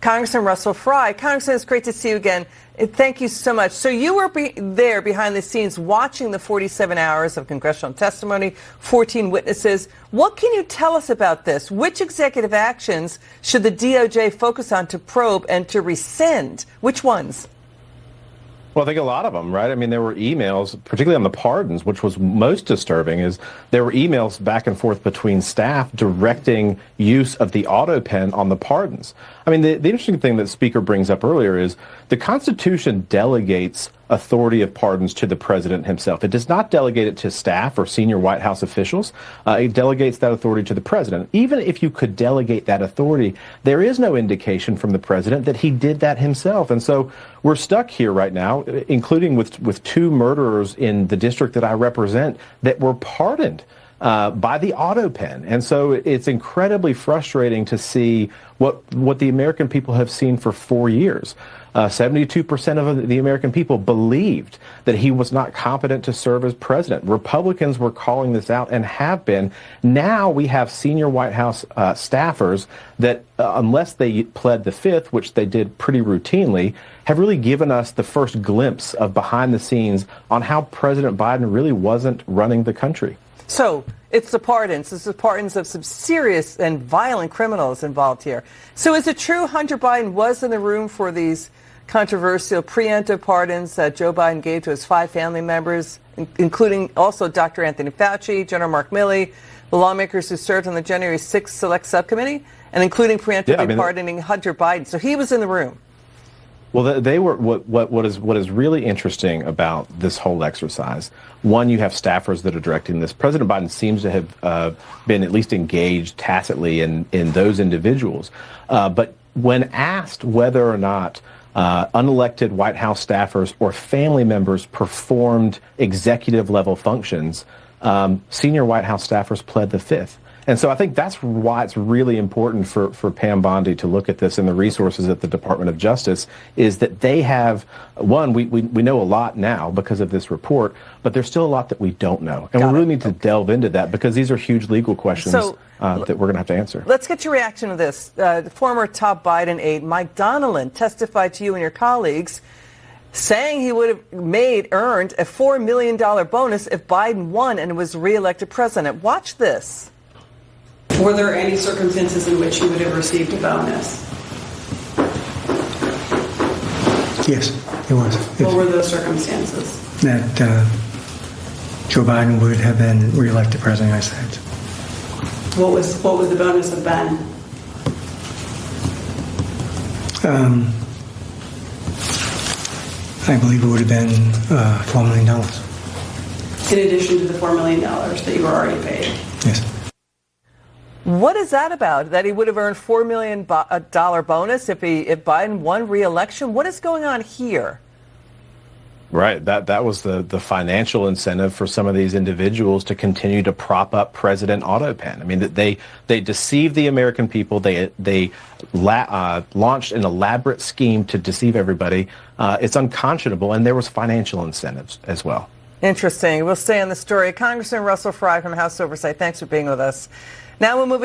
Congressman Russell Fry. Congressman, it's great to see you again. Thank you so much. So you were there behind the scenes watching the 47 hours of congressional testimony, 14 witnesses. What can you tell us about this? Which executive actions should the DOJ focus on to probe and to rescind? Which ones? Well, I think a lot of them, right? I mean, there were emails, particularly on the pardons, which was most disturbing, is there were emails back and forth between staff directing use of the Autopen on the pardons. I mean, the interesting thing that the Speaker brings up earlier is the Constitution delegates authority of pardons to the president himself. It does not delegate it to staff or senior White House officials. It delegates that authority to the president. Even if you could delegate that authority, there is no indication from the president that he did that himself. And so we're stuck here right now, including with two murderers in the district that I represent that were pardoned by the Autopen. And so it's incredibly frustrating to see what the American people have seen for 4 years. 72% of the American people believed that he was not competent to serve as president. Republicans were calling this out and have been. Now we have senior White House staffers that, unless they pled the Fifth, which they did pretty routinely, have really given us the first glimpse of behind the scenes on how President Biden really wasn't running the country. So it's the pardons. It's the pardons of some serious and violent criminals involved here. So is it true Hunter Biden was in the room for these controversial preemptive pardons that Joe Biden gave to his 5 family members, including also Dr. Anthony Fauci, General Mark Milley, the lawmakers who served on the January 6th Select Subcommittee, and including preemptively pardoning Hunter Biden? So he was in the room. Well, they were what is really interesting about this whole exercise. One, you have staffers that are directing this. President Biden seems to have been at least engaged tacitly in those individuals. But when asked whether or not unelected White House staffers or family members performed executive level functions, senior White House staffers pled the Fifth. And so I think that's why it's really important for Pam Bondi to look at this, and the resources at the Department of Justice is that they have, one, we know a lot now because of this report, but there's still a lot that we don't know. And we really need to delve into that because these are huge legal questions that we're going to have to answer. Let's get your reaction to this. The former top Biden aide, Mike Donnellan, testified to you and your colleagues saying he would have earned a $4 million bonus if Biden won and was reelected president. Watch this. Were there any circumstances in which you would have received a bonus? Yes, there was. What were those circumstances? That Joe Biden would have been reelected president of the United States. What would the bonus have been? I believe it would have been $4 million. In addition to the $4 million that you were already paid? Yes. What is that about? That he would have earned $4 million bonus if Biden won re-election? What is going on here? Right. That was the financial incentive for some of these individuals to continue to prop up President Autopen. I mean, they deceived the American people. They launched an elaborate scheme to deceive everybody. It's unconscionable, and there was financial incentives as well. Interesting. We'll stay on the story. Congressman Russell Fry from House Oversight, thanks for being with us. Now we're moving